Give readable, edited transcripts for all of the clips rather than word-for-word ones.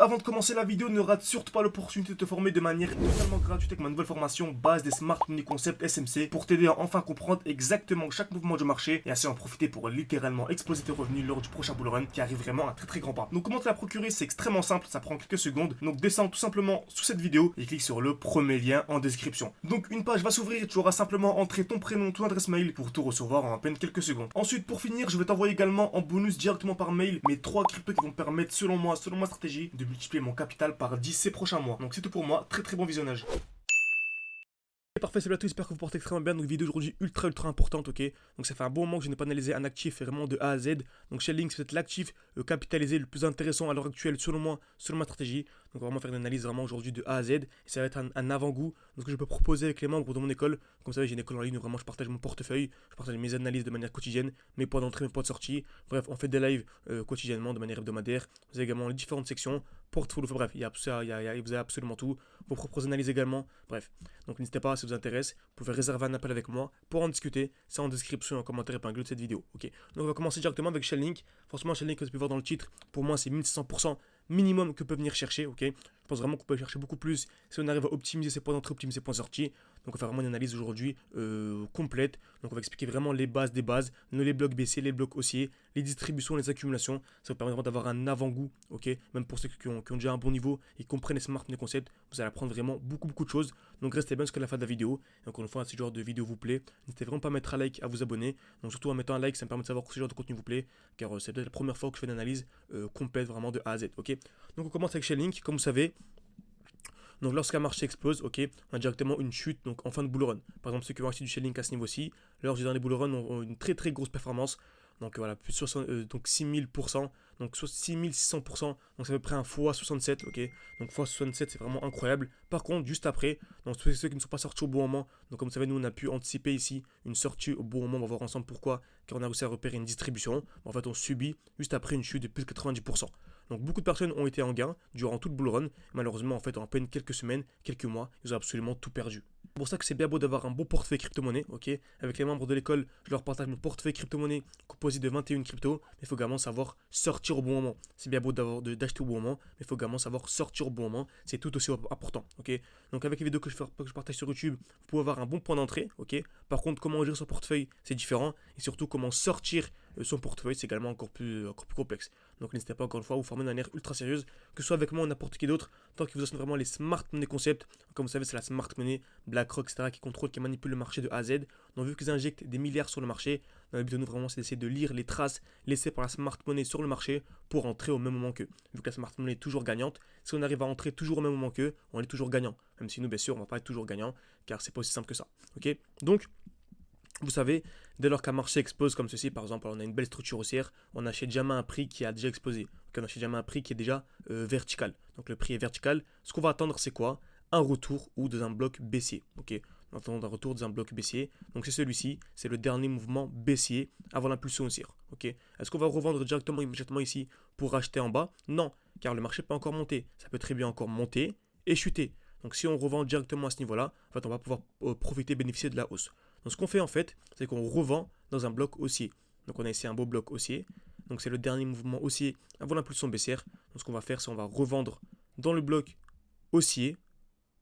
avant de commencer la vidéo, ne rate surtout pas l'opportunité de te former de manière totalement gratuite avec ma nouvelle formation base des Smart Money Concept SMC pour t'aider à enfin comprendre exactement chaque mouvement du marché et ainsi en profiter pour littéralement exploser tes revenus lors du prochain bull run qui arrive vraiment à très grand pas. Donc comment te la procurer, c'est extrêmement simple, ça prend quelques secondes. Donc descends tout simplement sous cette vidéo et clique sur le premier lien en description. Donc une page va s'ouvrir et tu auras simplement entré ton prénom, ton adresse mail pour tout recevoir en à peine quelques secondes. Ensuite pour finir, je vais t'envoyer également en bonus directement par mail mes 3 cryptos qui vont me permettre selon moi, selon ma stratégie, de multiplier mon capital par 10 ces prochains mois. Donc c'est tout pour moi, très bon visionnage. Parfait, salut à tous, j'espère que vous portez extrêmement bien. Donc vidéo aujourd'hui ultra importante, ok. Donc ça fait un bon moment que je n'ai pas analysé un actif vraiment de A à Z. Donc Shellink c'est peut-être l'actif capitalisé le plus intéressant à l'heure actuelle selon moi, selon ma stratégie. Donc on va vraiment faire une analyse vraiment aujourd'hui de A à Z. Et ça va être un avant-goût. Donc ce que je peux proposer avec les membres de mon école. Comme vous savez, j'ai une école en ligne où vraiment je partage mon portefeuille, je partage mes analyses de manière quotidienne, mes points d'entrée, mes points de sortie. Bref, on fait des lives quotidiennement de manière hebdomadaire. Vous avez également les différentes sections, portfolio, bref, vous avez absolument tout. Vos propres analyses également. Bref, donc n'hésitez pas, si ça vous intéresse, vous pouvez réserver un appel avec moi pour en discuter. C'est en description et en commentaire épinglé de cette vidéo. Ok. Donc on va commencer directement avec Shellink. Franchement, Shellink, comme vous pouvez voir dans le titre, pour moi c'est 1600% minimum que peut venir chercher. Ok. Je pense vraiment qu'on peut chercher beaucoup plus si on arrive à optimiser ses points d'entrée, optimiser ses points de sortie. Donc on va faire vraiment une analyse aujourd'hui complète. Donc on va expliquer vraiment les bases des bases, les blocs baissiers, les blocs haussiers, les distributions, les accumulations. Ça vous permet vraiment d'avoir un avant-goût, ok. Même pour ceux qui ont déjà un bon niveau et comprennent les smart money concepts, vous allez apprendre vraiment beaucoup de choses. Donc restez bien jusqu'à la fin de la vidéo. Et encore une fois, si ce genre de vidéo vous plaît, n'hésitez vraiment pas à mettre un like, à vous abonner. Donc surtout en mettant un like, ça me permet de savoir que ce genre de contenu vous plaît, car c'est peut-être la première fois que je fais une analyse complète vraiment de A à Z, ok. Donc on commence avec Shellink, comme vous savez. Donc lorsqu'un marché explose, ok, on a directement une chute donc en fin de bull run. Par exemple, ceux qui ont acheté du Shellink à ce niveau-ci, lors du dernier bull run ont une très grosse performance. Donc voilà, plus de 6000%, donc 6600%, donc c'est à peu près un x67, ok. Donc x67 c'est vraiment incroyable. Par contre, juste après, donc ceux qui ne sont pas sortis au bon moment, donc comme vous savez, nous on a pu anticiper ici une sortie au bon moment, on va voir ensemble pourquoi, car on a réussi à repérer une distribution. En fait, on subit juste après une chute de plus de 90%. Donc beaucoup de personnes ont été en gain durant tout le bull run. Malheureusement, en fait, en peine quelques semaines, quelques mois, ils ont absolument tout perdu. C'est pour ça que c'est bien beau d'avoir un beau portefeuille crypto-monnaie, ok. Avec les membres de l'école, je leur partage mon portefeuille crypto-monnaie composé de 21 cryptos, mais il faut également savoir sortir au bon moment. C'est bien beau d'acheter au bon moment, mais il faut également savoir sortir au bon moment. C'est tout aussi important, ok. Donc avec les vidéos que je partage sur YouTube, vous pouvez avoir un bon point d'entrée, ok. Par contre, comment gérer son portefeuille, c'est différent, et surtout comment sortir son portefeuille, c'est également encore plus complexe. Donc n'hésitez pas encore une fois à vous former de manière ultra sérieuse, que ce soit avec moi ou n'importe qui d'autre, tant qu'il vous enseigne vraiment les smart money concepts. Comme vous savez, c'est la smart money, BlackRock, etc. qui contrôle, qui manipule le marché de A à Z. Donc vu qu'ils injectent des milliards sur le marché, le but de nous vraiment c'est d'essayer de lire les traces laissées par la smart money sur le marché pour entrer au même moment qu'eux. Vu que la smart money est toujours gagnante, si on arrive à entrer toujours au même moment qu'eux, on est toujours gagnant. Même si nous, bien sûr, on ne va pas être toujours gagnant, car c'est pas aussi simple que ça. Ok. Donc vous savez, dès lors qu'un marché explose comme ceci, par exemple, on a une belle structure haussière, on achète jamais un prix qui a déjà explosé. Donc on achète jamais un prix qui est déjà vertical. Donc le prix est vertical. Ce qu'on va attendre, c'est quoi? Un retour ou dans un bloc baissier. Ok, on attend un retour dans un bloc baissier. Donc c'est celui-ci, c'est le dernier mouvement baissier avant l'impulsion haussière. Ok, est-ce qu'on va revendre directement immédiatement ici pour racheter en bas? Non, car le marché peut encore monter. Ça peut très bien encore monter et chuter. Donc si on revend directement à ce niveau-là, en fait, on va pouvoir profiter, bénéficier de la hausse. Donc ce qu'on fait en fait, c'est qu'on revend dans un bloc haussier. Donc on a ici un beau bloc haussier. Donc c'est le dernier mouvement haussier avant l'impulsion baissière. Donc ce qu'on va faire, c'est qu'on va revendre dans le bloc haussier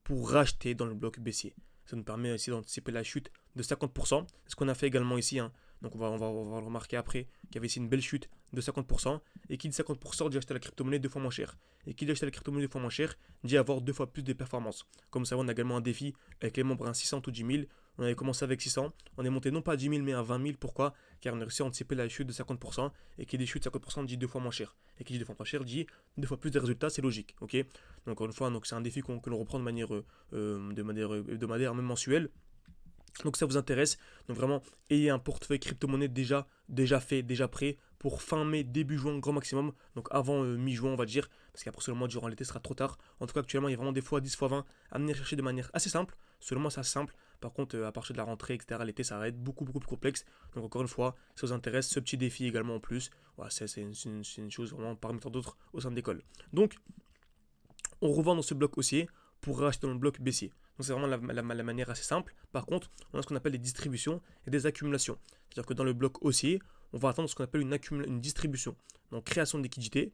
pour racheter dans le bloc baissier. Ça nous permet ici d'anticiper la chute de 50%. C'est ce qu'on a fait également ici. Donc on va le remarquer après qu'il y avait ici une belle chute de 50%. Et qui dit 50% dit acheter la crypto-monnaie 2 fois moins cher. Et qui dit acheter la crypto-monnaie 2 fois moins cher dit avoir 2 fois plus de performance. Comme ça, on a également un défi avec les membres à 600 ou 10 000. On avait commencé avec 600. On est monté non pas à 10 000 mais à 20 000. Pourquoi? Car on a réussi à anticiper la chute de 50%. Et qui dit chute de 50% dit 2 fois moins cher. Et qui dit 2 fois moins cher dit 2 fois plus de résultats. C'est logique. Ok. Donc encore une fois, c'est un défi que l'on reprend de manière hebdomadaire, même mensuelle. Donc ça vous intéresse, donc vraiment ayez un portefeuille crypto-monnaie déjà fait, déjà prêt pour fin mai, début juin, grand maximum, donc avant mi-juin on va dire, parce qu'après seulement durant l'été ce sera trop tard. En tout cas actuellement il y a vraiment des fois 10 fois 20 à venir chercher de manière assez simple, selon moi c'est assez simple. Par contre à partir de la rentrée etc, l'été ça va être beaucoup plus complexe. Donc encore une fois, si ça vous intéresse, ce petit défi également en plus, voilà, c'est une chose vraiment parmi tant d'autres au sein de l'école. Donc on revend dans ce bloc haussier pour racheter dans le bloc baissier. Donc c'est vraiment la manière assez simple. Par contre, on a ce qu'on appelle des distributions et des accumulations. C'est-à-dire que dans le bloc haussier, on va attendre ce qu'on appelle une distribution. Donc création de liquidité.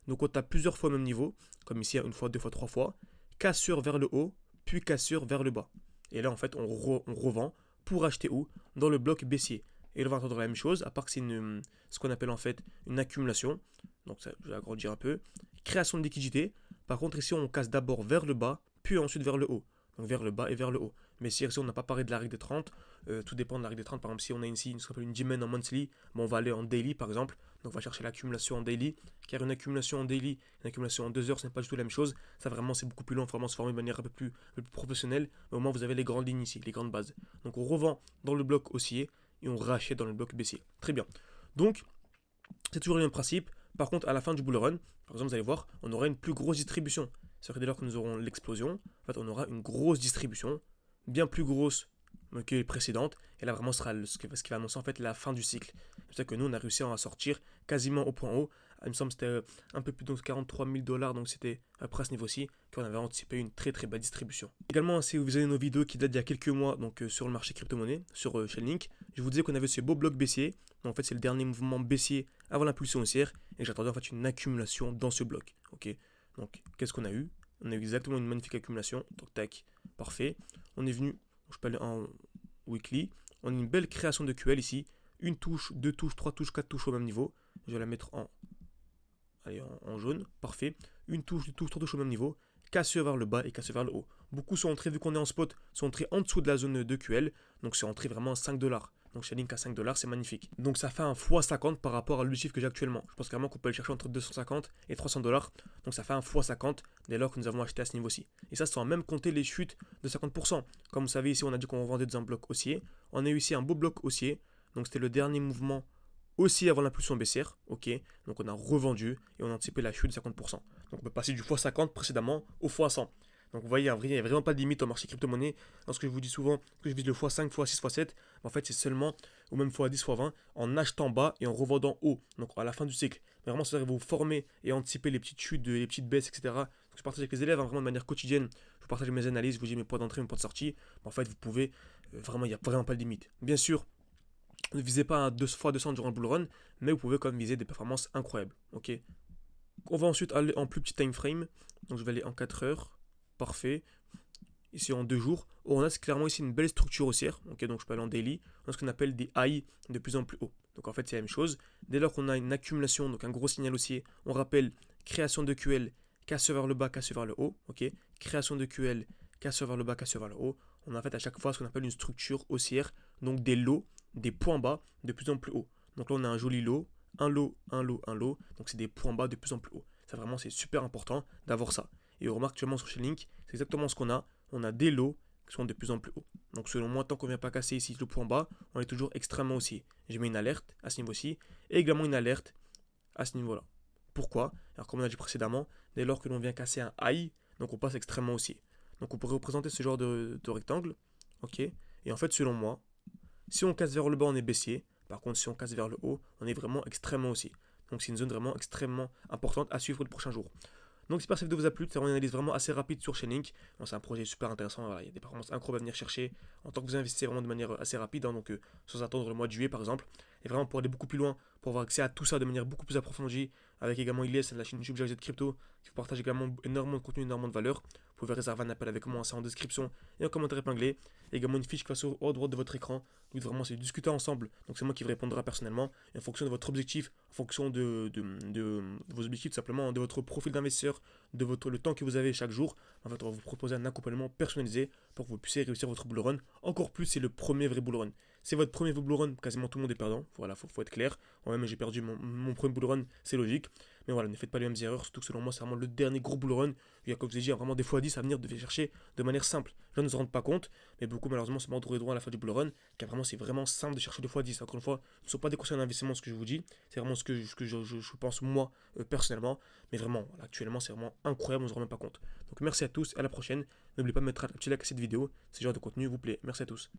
Donc on tape plusieurs fois au même niveau, comme ici, une fois, deux fois, trois fois, cassure vers le haut, puis cassure vers le bas. Et là, en fait, on revend pour acheter où? Dans le bloc baissier. Et là, on va entendre la même chose, à part que c'est ce qu'on appelle en fait une accumulation. Donc ça, je vais agrandir un peu. Création de liquidité. Par contre, ici, on casse d'abord vers le bas, puis ensuite vers le haut. Donc vers le bas et vers le haut. Mais si on n'a pas parlé de la règle des 30, tout dépend de la règle des 30. Par exemple, si on a ici ce qu'on appelle une dimen en monthly, bon, on va aller en daily par exemple. Donc on va chercher l'accumulation en daily. Car une accumulation en daily, une accumulation en 2 heures, ce n'est pas du tout la même chose. Ça vraiment, c'est beaucoup plus long. Il faut vraiment se former de manière un peu plus professionnelle. Mais au moins, vous avez les grandes lignes ici, les grandes bases. Donc on revend dans le bloc haussier et on rachète dans le bloc baissier. Très bien. Donc, c'est toujours le même principe. Par contre, à la fin du bull run, par exemple, vous allez voir, on aura une plus grosse distribution. C'est-à-dire que dès lors que nous aurons l'explosion, en fait, on aura une grosse distribution, bien plus grosse que les précédentes. Et là, vraiment, sera ce qui va annoncer en fait la fin du cycle. C'est pour ça que nous, on a réussi à en sortir quasiment au point haut. Il me semble que c'était un peu plus de 43 000 $, donc c'était après ce niveau-ci qu'on avait anticipé une très très belle distribution. Également, si vous avez nos vidéos qui datent d'il y a quelques mois, donc sur le marché crypto-monnaie, sur Chainlink, je vous disais qu'on avait ce beau bloc baissier. Donc, en fait, c'est le dernier mouvement baissier avant l'impulsion haussière, et j'attendais en fait une accumulation dans ce bloc. Ok. Donc, qu'est-ce qu'on a eu? On a eu exactement une magnifique accumulation. Donc, tac, parfait. On est venu, je peux aller en weekly. On a une belle création de QL ici. Une touche, deux touches, trois touches, quatre touches au même niveau. Je vais la mettre en jaune. Parfait. Une touche, deux touches, trois touches au même niveau. Cassure vers le bas et cassure vers le haut. Beaucoup sont entrés, vu qu'on est en spot, sont entrés en dessous de la zone de QL. Donc, c'est entré vraiment à 5 $. Donc chez Link à 5 $, c'est magnifique. Donc ça fait un x50 par rapport à le chiffre que j'ai actuellement. Je pense carrément qu'on peut le chercher entre 250 et 300 $. Donc ça fait un x50 dès lors que nous avons acheté à ce niveau-ci. Et ça, sans même compter les chutes de 50%. Comme vous savez, ici, on a dit qu'on vendait dans un bloc haussier. On a eu ici un beau bloc haussier. Donc c'était le dernier mouvement haussier avant l'impulsion baissière. Ok. Donc on a revendu et on a anticipé la chute de 50%. Donc on peut passer du x50 précédemment au x100. Donc vous voyez, il n'y a vraiment pas de limite au marché crypto-monnaie. Lorsque je vous dis souvent que je vise le x5, x6, x7, en fait c'est seulement, ou même x10, x20, en achetant bas et en revendant haut, donc à la fin du cycle. Mais vraiment, ça va vous former et anticiper les petites chutes, les petites baisses, etc. Donc, je partage avec les élèves vraiment de manière quotidienne. Je vous partage mes analyses, je vous dis mes points d'entrée, mes points de sortie. En fait, vous pouvez, vraiment, il n'y a vraiment pas de limite. Bien sûr, ne visez pas un 2 x 200 durant le bull run, mais vous pouvez quand même viser des performances incroyables. Ok. On va ensuite aller en plus petit time frame. Donc je vais aller en 4 heures. Parfait. Ici en 2 jours. On a clairement ici une belle structure haussière. Ok, donc je peux aller en daily. On a ce qu'on appelle des highs de plus en plus haut. Donc en fait c'est la même chose. Dès lors qu'on a une accumulation, donc un gros signal haussier, on rappelle création de QL, casse vers le bas, casse vers le haut. Ok. Création de QL, casse vers le bas, casse vers le haut. On a en fait à chaque fois ce qu'on appelle une structure haussière. Donc des lots, des points bas de plus en plus haut. Donc là on a un joli lot. Un lot, un lot, un lot. Donc c'est des points bas de plus en plus haut. Ça vraiment c'est super important d'avoir ça. Et on remarque actuellement sur Chainlink, c'est exactement ce qu'on a. On a des lots qui sont de plus en plus hauts. Donc selon moi, tant qu'on ne vient pas casser ici le point bas, on est toujours extrêmement haussier. Je mets une alerte à ce niveau-ci et également une alerte à ce niveau-là. Pourquoi? Alors comme on a dit précédemment, dès lors que l'on vient casser un high, donc on passe extrêmement haussier. Donc on pourrait représenter ce genre de rectangle. Ok. Et en fait, selon moi, si on casse vers le bas, on est baissier. Par contre, si on casse vers le haut, on est vraiment extrêmement haussier. Donc c'est une zone vraiment extrêmement importante à suivre le prochain jour. Donc j'espère que cette vidéo vous a plu, c'est vraiment une analyse vraiment assez rapide sur Chainlink. C'est un projet super intéressant, voilà, il y a des performances incroyables à venir chercher en tant que vous investissez vraiment de manière assez rapide, hein, donc sans attendre le mois de juillet par exemple. Et vraiment pour aller beaucoup plus loin, pour avoir accès à tout ça de manière beaucoup plus approfondie, avec également Ilyes, la chaîne YouTube JZ Crypto, qui vous partage également énormément de contenu, énormément de valeur. Vous pouvez réserver un appel avec moi, c'est en description et en commentaire épinglé. Et également une fiche qui passe au haut droite de votre écran. Donc vraiment c'est discuter ensemble. Donc c'est moi qui vous répondra personnellement. Et en fonction de votre objectif, en fonction de vos objectifs, tout simplement, de votre profil d'investisseur, de le temps que vous avez chaque jour, en fait on va vous proposer un accompagnement personnalisé pour que vous puissiez réussir votre bull run. Encore plus, c'est le premier vrai bull run. C'est votre premier bull run, quasiment tout le monde est perdant. Voilà, faut être clair. Moi-même j'ai perdu mon premier bull run, c'est logique. Mais voilà, ne faites pas les mêmes erreurs, surtout que selon moi c'est vraiment le dernier gros bull run. Il y a, comme je vous ai dit, vraiment des x10 à venir de chercher de manière simple. Les gens ne se rendent pas compte, mais beaucoup malheureusement se mordent droit à la fin du bull run, car vraiment c'est vraiment simple de chercher des x10. Encore une fois, ce ne sont pas des conseils d'investissement ce que je vous dis, c'est vraiment ce que je pense moi personnellement. Mais vraiment, voilà, actuellement c'est vraiment incroyable, on ne se rend même pas compte. Donc merci à tous, à la prochaine. N'oubliez pas de mettre un petit like à cette vidéo, si ce genre de contenu vous plaît. Merci à tous.